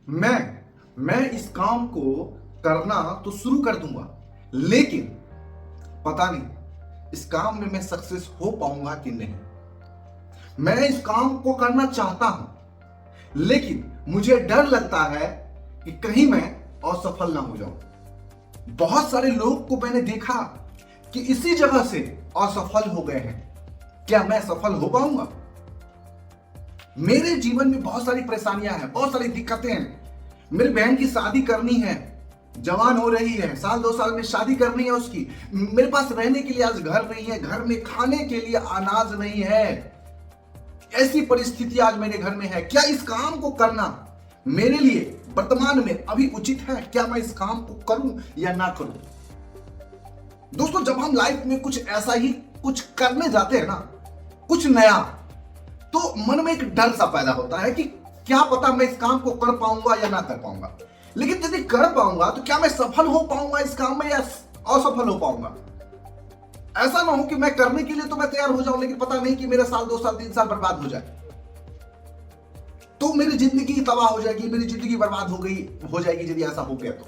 मैं इस काम को करना तो शुरू कर दूंगा, लेकिन पता नहीं इस काम में मैं सक्सेस हो पाऊंगा कि नहीं। मैं इस काम को करना चाहता हूं, लेकिन मुझे डर लगता है कि कहीं मैं असफल ना हो जाऊं। बहुत सारे लोग को मैंने देखा कि इसी जगह से असफल हो गए हैं। क्या मैं सफल हो पाऊंगा? मेरे जीवन में बहुत सारी परेशानियां हैं, बहुत सारी दिक्कतें हैं। मेरी बहन की शादी करनी है, जवान हो रही है, साल 2 साल में शादी करनी है उसकी। मेरे पास रहने के लिए आज घर नहीं है, घर में खाने के लिए अनाज नहीं है। ऐसी परिस्थिति आज मेरे घर में है। क्या इस काम को करना मेरे लिए वर्तमान में अभी उचित है? क्या मैं इस काम को करूं या ना करूं? दोस्तों, जब हम लाइफ में कुछ ऐसा ही कुछ करने जाते हैं ना, कुछ नया, तो मन में एक डर सा पैदा होता है कि क्या पता मैं इस काम को कर पाऊंगा या ना कर पाऊंगा। लेकिन यदि कर पाऊंगा तो क्या मैं सफल हो पाऊंगा इस काम में या असफल हो पाऊंगा? ऐसा ना हो कि मैं करने के लिए तो मैं तैयार हो जाऊं, लेकिन पता नहीं कि मेरा साल 2 साल 3 साल बर्बाद हो जाए, तो मेरी जिंदगी तबाह हो जाएगी, मेरी जिंदगी बर्बाद हो जाएगी यदि ऐसा हो गया तो।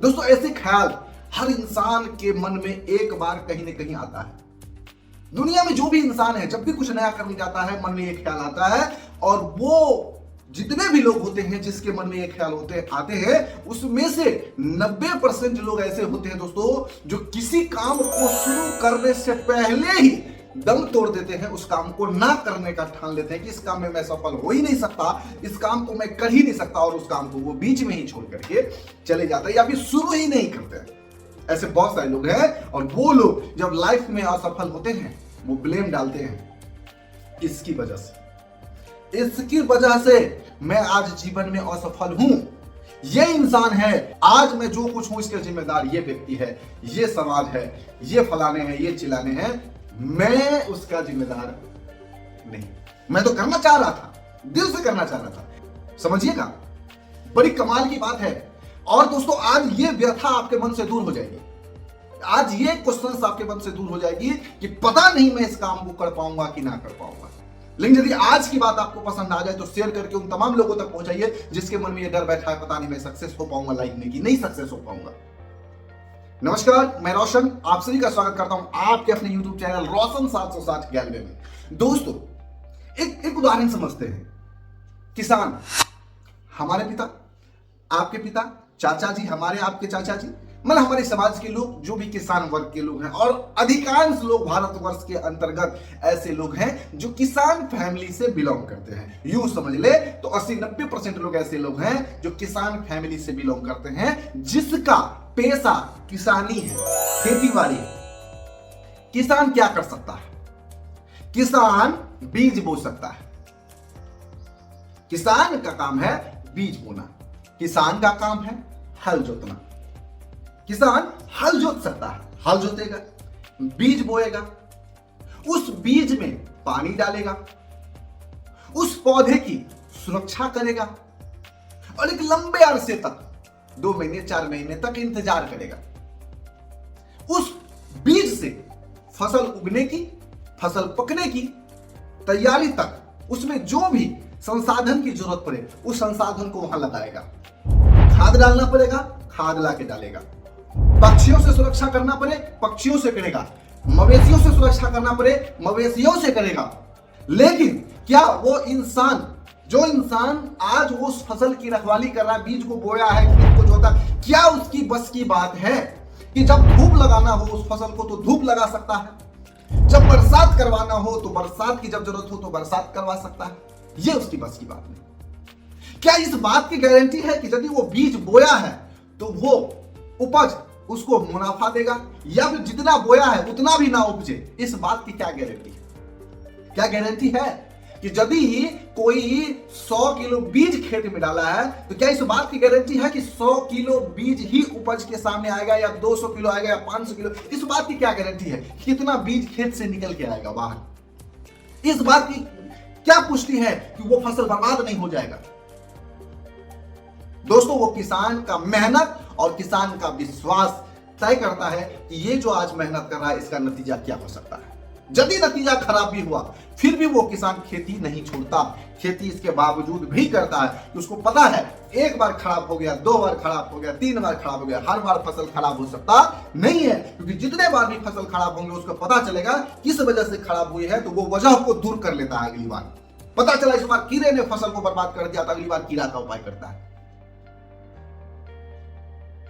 दोस्तों, ऐसे ख्याल हर इंसान के मन में एक बार कहीं ना कहीं आता है। दुनिया में जो भी इंसान है, जब भी कुछ नया करने जाता है, मन में एक ख्याल आता है। और वो जितने भी लोग होते हैं जिसके मन में एक ख्याल आते हैं, उसमें से 90% लोग ऐसे होते हैं दोस्तों, जो किसी काम को शुरू करने से पहले ही दम तोड़ देते हैं, उस काम को ना करने का ठान लेते हैं कि इस काम में मैं सफल हो ही नहीं सकता, इस काम को मैं कर ही नहीं सकता, और उस काम को वो बीच में ही छोड़ करके चले जाते हैं या फिर शुरू ही नहीं करते हैं। ऐसे बहुत सारे लोग हैं। और वो लोग जब लाइफ में असफल होते हैं, वो ब्लेम डालते हैं इसकी वजह से मैं आज जीवन में असफल हूं। ये इंसान है, आज मैं जो कुछ हूं इसके जिम्मेदार ये व्यक्ति है, ये समाज है, ये फलाने हैं, ये चिल्लाने हैं। मैं उसका जिम्मेदार नहीं। मैं तो करना चाह रहा था, दिल से करना चाह रहा था। समझिएगा, बड़ी कमाल की बात है। और दोस्तों, आज ये व्यथा आपके मन से दूर हो जाएगी। आज ये क्वेश्चंस आपके मन से दूर हो जाएगी कि पता नहीं मैं इस काम को कर पाऊंगा कि ना कर पाऊंगा। लेकिन यदि आज की बात आपको पसंद आ जाए तो शेयर करके उन तमाम लोगों तक पहुंचाइए जिसके मन में ये डर बैठा है, पता नहीं मैं सक्सेस हो पाऊंगा लाइफ में कि नहीं सक्सेस हो पाऊंगा। नमस्कार, मैं रोशन आप सभी का स्वागत करता हूं आपके अपने YouTube चैनल रोशन 760 गैलवे में। दोस्तों, एक उदाहरण समझते हैं। किसान, हमारे पिता, आपके पिता, चाचा जी, हमारे आपके चाचा जी, मतलब हमारे समाज के लोग जो भी किसान वर्ग के लोग हैं, और अधिकांश लोग भारतवर्ष के अंतर्गत ऐसे लोग हैं जो किसान फैमिली से बिलोंग करते हैं। यूं समझ ले तो 80-90% लोग ऐसे लोग हैं जो किसान फैमिली से बिलोंग करते हैं, जिसका पेशा किसानी है, खेती बाड़ी है। किसान क्या कर सकता है? किसान बीज बो सकता है। किसान का काम है बीज बोना, किसान का काम है हल जोतना। किसान हल जोत सकता है, हल जोतेगा, बीज बोएगा, उस बीज में पानी डालेगा, उस पौधे की सुरक्षा करेगा और एक लंबे अरसे तक 2 महीने 4 महीने तक इंतजार करेगा। उस बीज से फसल उगने की, फसल पकने की तैयारी तक उसमें जो भी संसाधन की जरूरत पड़े उस संसाधन को वहां लगाएगा। खाद डालना पड़ेगा, खाद लाके डालेगा। पक्षियों से सुरक्षा करना पड़े, पक्षियों से करेगा। मवेशियों से सुरक्षा करना पड़े, मवेशियों से करेगा। लेकिन क्या वो इंसान, जो इंसान आज वो उस फसल की रखवाली कर रहा है, बीज को बोया है, खेत को जोता, क्या उसकी बस की बात है कि जब धूप लगाना हो उस फसल को तो धूप लगा सकता है, जब बरसात करवाना हो तो बरसात की जब जरूरत हो तो बरसात करवा सकता है? ये उसकी बस की बात नहीं। क्या इस बात की गारंटी है कि यदि वो बीज बोया है तो वो उपज उसको मुनाफा देगा, या फिर जितना बोया है उतना भी ना उपजे? इस बात की क्या गारंटी है? क्या गारंटी है कि यदि कोई 100 किलो बीज खेत में डाला है तो क्या इस बात की गारंटी है कि 100 किलो बीज ही उपज के सामने आएगा, या 200 किलो आएगा, या 500 किलो? इस बात की क्या गारंटी है कितना बीज खेत से निकल के आएगा बाहर? इस बात की क्या पुष्टि है कि वो फसल बर्बाद नहीं हो जाएगा? दोस्तों, वो किसान का मेहनत और किसान का विश्वास तय करता है कि ये जो आज मेहनत कर रहा है इसका नतीजा क्या हो सकता है। यदि नतीजा खराब भी हुआ फिर भी वो किसान खेती नहीं छोड़ता, खेती इसके बावजूद भी करता है कि उसको पता है एक बार खराब हो गया, 2 बार खराब हो गया, 3 बार खराब हो गया, हर बार फसल खराब हो सकता नहीं है, क्योंकि जितने बार भी फसल खराब होंगे उसको पता चलेगा किस वजह से खराब हुई है, तो वो वजह को दूर कर लेता है। अगली बार पता चला इस बार कीड़े ने फसल को बर्बाद कर दिया, तो अगली बार कीड़ा का उपाय करता है।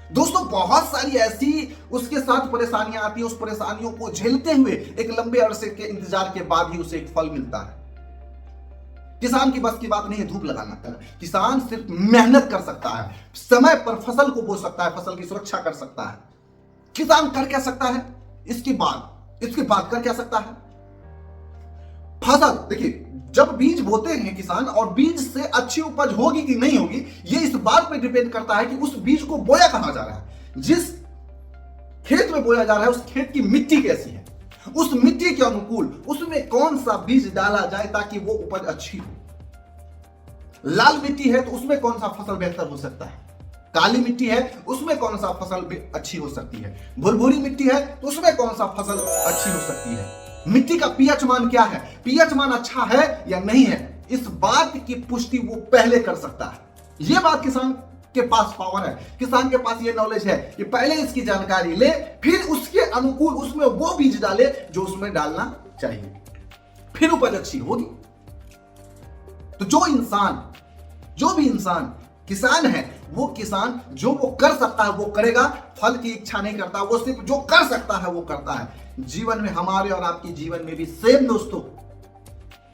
दोस्तों बहुत सारी ऐसी उसके साथ परेशानियां आती है, उस परेशानियों को झेलते हुए एक लंबे अरसे के इंतजार के बाद ही उसे एक फल मिलता है। किसान की बस की बात नहीं है धूप लगाना, किसान सिर्फ मेहनत कर सकता है, समय पर फसल को बो सकता है, फसल की सुरक्षा कर सकता है। किसान कर क्या सकता है इसके बाद कर क्या सकता है? फसल देखिए, जब बीज बोते हैं किसान और बीज से अच्छी उपज होगी कि नहीं होगी, ये इस बात पे डिपेंड करता है कि उस बीज को बोया कहां जा रहा है। जिस खेत में बोया जा रहा है उस खेत की मिट्टी कैसी है, उस मिट्टी के अनुकूल उसमें कौन सा बीज डाला जाए ताकि वो उपज अच्छी हो। लाल मिट्टी है तो उसमें कौन सा फसल बेहतर हो सकता है, काली मिट्टी है उसमें कौन सा फसल अच्छी हो सकती है, भुरभुरी मिट्टी है तो उसमें कौन सा फसल अच्छी हो सकती है। मिट्टी का पीएच मान क्या है, पीएच मान अच्छा है या नहीं है, इस बात की पुष्टि वो पहले कर सकता है। यह बात किसान के पास पावर है, किसान के पास ये नॉलेज है कि पहले इसकी जानकारी ले, फिर उसके अनुकूल उसमें वो बीज डाले जो उसमें डालना चाहिए, फिर उपज अच्छी होगी। तो जो भी इंसान किसान है, वो किसान जो वो कर सकता है वो करेगा, फल की इच्छा नहीं करता, वो सिर्फ जो कर सकता है वो करता है। जीवन में हमारे और आपके जीवन में भी सेम दोस्तों,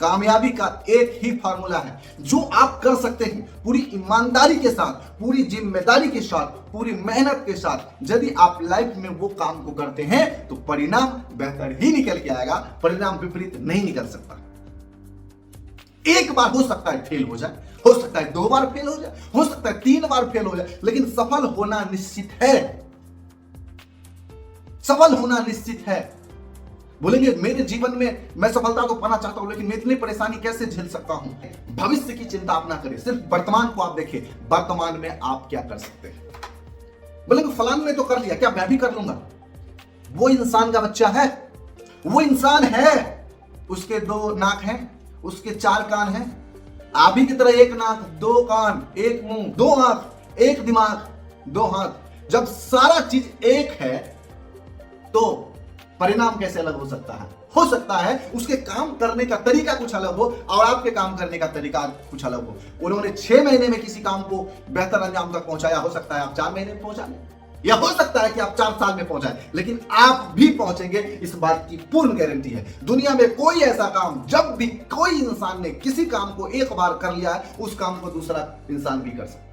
कामयाबी का एक ही फार्मूला है, जो आप कर सकते हैं पूरी ईमानदारी के साथ, पूरी जिम्मेदारी के साथ, पूरी मेहनत के साथ। यदि आप लाइफ में वो काम को करते हैं तो परिणाम बेहतर ही निकल के आएगा, परिणाम विपरीत नहीं निकल सकता। एक बार हो सकता है फेल हो जाए, हो सकता है 2 बार फेल हो जाए, हो सकता है 3 बार फेल हो जाए, लेकिन सफल होना निश्चित है, सफल होना निश्चित है। बोलेंगे मेरे जीवन में मैं सफलता को पाना चाहता हूं, लेकिन मैं इतनी परेशानी कैसे झेल सकता हूं? भविष्य की चिंता आप ना करें, सिर्फ वर्तमान को आप देखें, वर्तमान में आप क्या कर सकते हैं। बोलेंगे फलान ने तो कर लिया, क्या मैं भी कर लूंगा? वो इंसान का बच्चा है, वो इंसान है, उसके 2 नाक हैं, उसके 4 कान हैं, आप ही की तरह 1 नाक 2 कान 1 मुंह 2 आंख 1 दिमाग 2 हाथ। जब सारा चीज एक है तो परिणाम कैसे अलग हो सकता है? हो सकता है उसके काम करने का तरीका कुछ अलग हो और आपके काम करने का तरीका कुछ अलग हो। उन्होंने 6 महीने में किसी काम को बेहतर अंजाम तक पहुंचाया, हो सकता है आप 4 महीने में पहुंचा लें, या हो सकता है कि आप 4 साल में पहुंचाए, लेकिन आप भी पहुंचेंगे, इस बात की पूर्ण गारंटी है। दुनिया में कोई ऐसा काम, जब भी कोई इंसान ने किसी काम को एक बार कर लिया है, उस काम को दूसरा इंसान भी कर सकता है।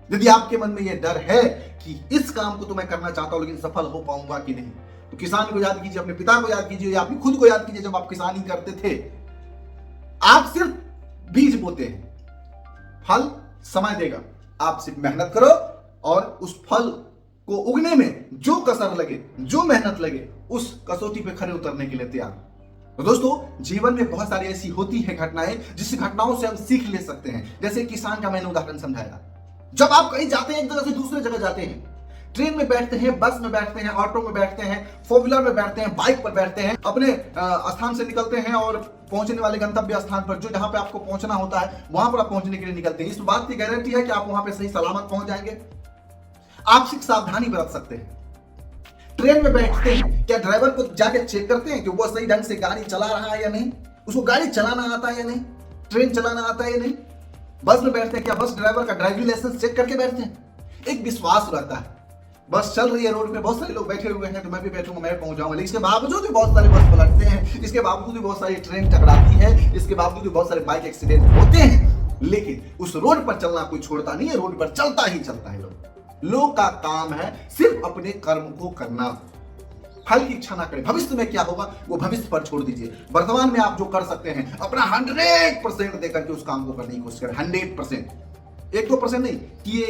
यदि आपके मन में यह डर है कि इस काम को तो मैं करना चाहता हूं लेकिन सफल हो पाऊंगा कि नहीं, तो किसान को याद कीजिए, अपने पिता को याद कीजिए, या खुद को याद कीजिए। जब आप किसानी करते थे, आप सिर्फ बीज बोते हैं, फल समय देगा, आप सिर्फ मेहनत करो और उस फल को उगने में जो कसर लगे, जो मेहनत लगे, उस कसौटी पे खड़े उतरने के लिए तैयार। तो दोस्तों जीवन में बहुत सारी ऐसी होती है घटनाएं, जिस घटनाओं से हम सीख ले सकते हैं। जैसे किसान का मैंने उदाहरण समझाया। जब आप कहीं जाते हैं, एक जगह से दूसरे जगह जाते हैं, ट्रेन में बैठते हैं, बस में बैठते हैं, ऑटो में बैठते हैं, 4 व्हीलर में बैठते हैं, बाइक पर बैठते हैं, अपने स्थान से निकलते हैं और पहुंचने वाले गंतव्य स्थान पर, जो जहां पे आपको पहुंचना होता है, वहां पर आप पहुंचने के लिए निकलते हैं। इस बात की गारंटी है कि आप वहां पे सही सलामत पहुंच जाएंगे। आप सिर्फ सावधानी बरत सकते हैं। ट्रेन में बैठते हैं, क्या ड्राइवर को जाके चेक करते हैं कि वो सही ढंग से गाड़ी चला रहा है या नहीं, उसको गाड़ी चलाना आता है या नहीं, ट्रेन चलाना आता है या नहीं। बस में बैठते हैं, क्या बस ड्राइवर का ड्राइविंग लाइसेंस चेक करके बैठते हैं? एक विश्वास रहता है, बस चल रही है रोड पे, बहुत सारे लोग बैठे हुए हैं तो मैं भी बैठूंगा, मैं पहुंच जाऊंगा। लेकिन इसके बावजूद भी बहुत सारे बस पलटते हैं, इसके बावजूद भी बहुत सारी ट्रेन टकराती है, इसके बावजूद भी बहुत सारे बाइक एक्सीडेंट होते हैं, लेकिन उस रोड पर चलना कोई छोड़ता नहीं है, रोड पर चलता ही चलता है। लोग का काम है सिर्फ अपने कर्म को करना, फल की इच्छा ना करें। भविष्य में क्या होगा वो भविष्य पर छोड़ दीजिए। वर्तमान में आप जो कर सकते हैं, अपना 100% देकर के उस काम को करने की कोशिश करें। 100%, 1-2% नहीं कि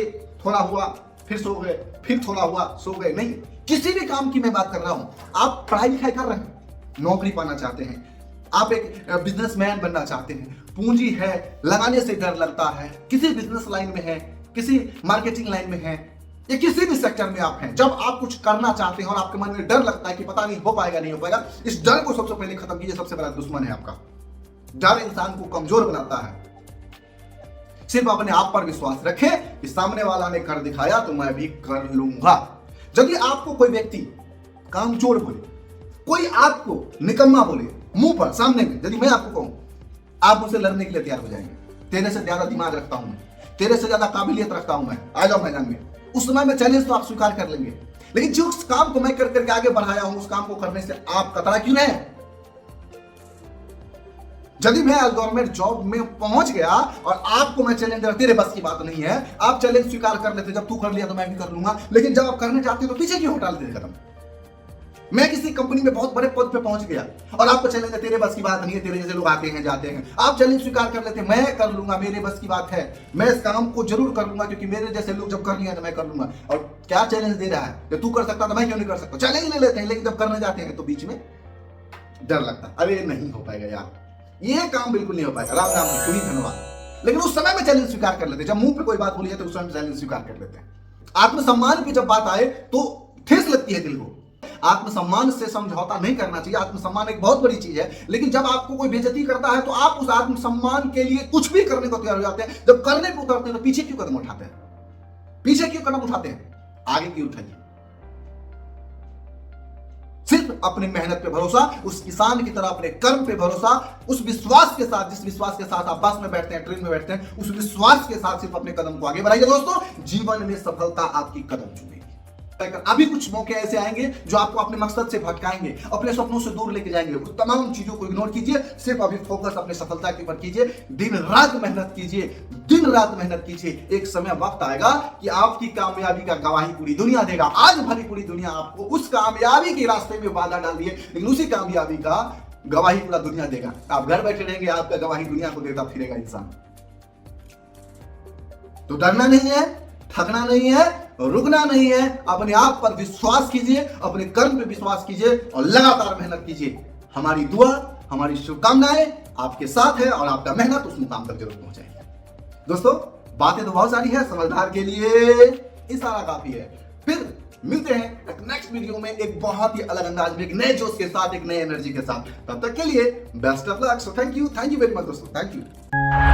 थोड़ा हुआ फिर सो गए, फिर थोड़ा हुआ सो गए, नहीं। किसी भी काम की मैं बात कर रहा हूं। आप पढ़ाई लिखाई कर रहे हैं, नौकरी पाना चाहते हैं, आप एक बिजनेसमैन बनना चाहते हैं, पूंजी है, लगाने से डर लगता है, किसी बिजनेस लाइन में है, किसी मार्केटिंग लाइन में है, ये किसी भी सेक्टर में आप हैं, जब आप कुछ करना चाहते हैं और आपके मन में डर लगता है कि पता नहीं हो पाएगा नहीं हो पाएगा, इस डर को सबसे पहले खत्म कीजिए। सबसे बड़ा दुश्मन है आपका डर, इंसान को कमजोर बनाता है। सिर्फ अपने आप पर विश्वास रखें कि सामने वाला ने कर दिखाया तो मैं भी कर लूंगा। यदि आपको कोई व्यक्ति कामचोर बोले, कोई आपको निकम्मा बोले मुंह पर सामने में, यदि मैं आपको कहूं आप मुझसे लड़ने के लिए तैयार हो जाएंगे, तेरे से ज्यादा दिमाग रखता हूं मैं, तेरे से ज्यादा काबिलियत रखता हूं मैं, आ जाओ मैदान में, उस समय में चैलेंज तो आप स्वीकार कर लेंगे। लेकिन जो उस काम को मैं कर करके आगे बढ़ाया हूं, उस काम को करने से आप कतरा क्यों रहे? यदि मैं गवर्नमेंट जॉब में पहुंच गया और आपको मैं चैलेंज दे, तेरे बस की बात नहीं है, आप चैलेंज स्वीकार कर लेते, जब तू कर लिया तो मैं भी कर लूंगा। लेकिन जब आप करने जाते हो तो पीछे क्यों हटा लेते कदम? मैं किसी कंपनी में बहुत बड़े पद पे पहुंच गया और आपको चैलेंज है, तेरे बस की बात नहीं है, तेरे जैसे लोग आते हैं जाते हैं, आप चैलेंज स्वीकार कर लेते, मैं कर लूंगा, मेरे बस की बात है, मैं इस काम को जरूर कर लूंगा क्योंकि मेरे जैसे लोग जब कर लिया तो मैं कर लूंगा। और क्या चैलेंज दे रहा है, जब तू कर सकता तो मैं क्यों नहीं कर सकता? चैलेंज ले लेते हैं, लेकिन जब करने जाते हैं तो बीच में डर लगता है, अरे नहीं हो पाएगा यार, ये काम बिल्कुल नहीं हो पाएगा, राम राम नहीं, धन्यवाद। लेकिन उस समय में चैलेंज स्वीकार कर लेते, जब मुंह पे कोई बात बोली जाए तो उस समय चैलेंज स्वीकार कर लेते हैं। आत्मसम्मान की जब बात आए तो ठेस लगती है दिल को। आत्मसम्मान से समझौता नहीं करना चाहिए, आत्मसम्मान एक बहुत बड़ी चीज है, लेकिन जब आपको कोई बेइज्जती करता है तो आप उस आत्मसम्मान के लिए कुछ भी करने को तैयार हो जाते हैं। जब करने को उतरते हैं तो पीछे क्यों कदम उठाते हैं? पीछे क्यों कदम उठाते हैं? आगे क्यों उठाइए? सिर्फ अपनी मेहनत पे भरोसा, उस किसान की तरह अपने कर्म पे भरोसा, उस विश्वास के साथ, जिस विश्वास के साथ आप बस में बैठते हैं, ट्रेन में बैठते हैं, उस विश्वास के साथ सिर्फ अपने कदम को आगे बढ़ाइए दोस्तों, जीवन में सफलता आपकी कदम चुमेगी। अभी कुछ मौके ऐसे आएंगे जो आपको अपने मकसद से भटकाएंगे, अपने सपनों से दूर लेके जाएंगे। उस तमाम चीजों को इग्नोर कीजिए, सिर्फ अभी फोकस अपने सफलता के ऊपर कीजिए, दिन रात मेहनत कीजिए, दिन रात मेहनत कीजिए। एक समय वक्त आएगा कि आपकी कामयाबी का गवाही पूरी दुनिया देगा। आज भली पूरी दुनिया आपको उस कामयाबी के रास्ते में बाधा डाल दिए, लेकिन उसी कामयाबी का गवाही पूरा दुनिया देगा। आप घर बैठे रहेंगे, आपका गवाही दुनिया को देता फिरेगा इंसान। तो डरना नहीं है, थकना नहीं है, रुकना नहीं है, अपने आप पर विश्वास कीजिए, अपने कर्म पे विश्वास कीजिए और लगातार मेहनत कीजिए। हमारी दुआ, हमारी शुभकामनाएं आपके साथ है और आपका मेहनत उस मुकाम तक जरूर पहुंचाएगी। दोस्तों, बातें तो बहुत सारी है, समझदार के लिए इशारा काफी है। फिर मिलते हैं एक नेक्स्ट वीडियो में एक बहुत ही अलग अंदाज में, एक नए जोश के साथ, एक नए एनर्जी के साथ। तब तक के लिए best of luck. So thank you very much दोस्तों, थैंक यू।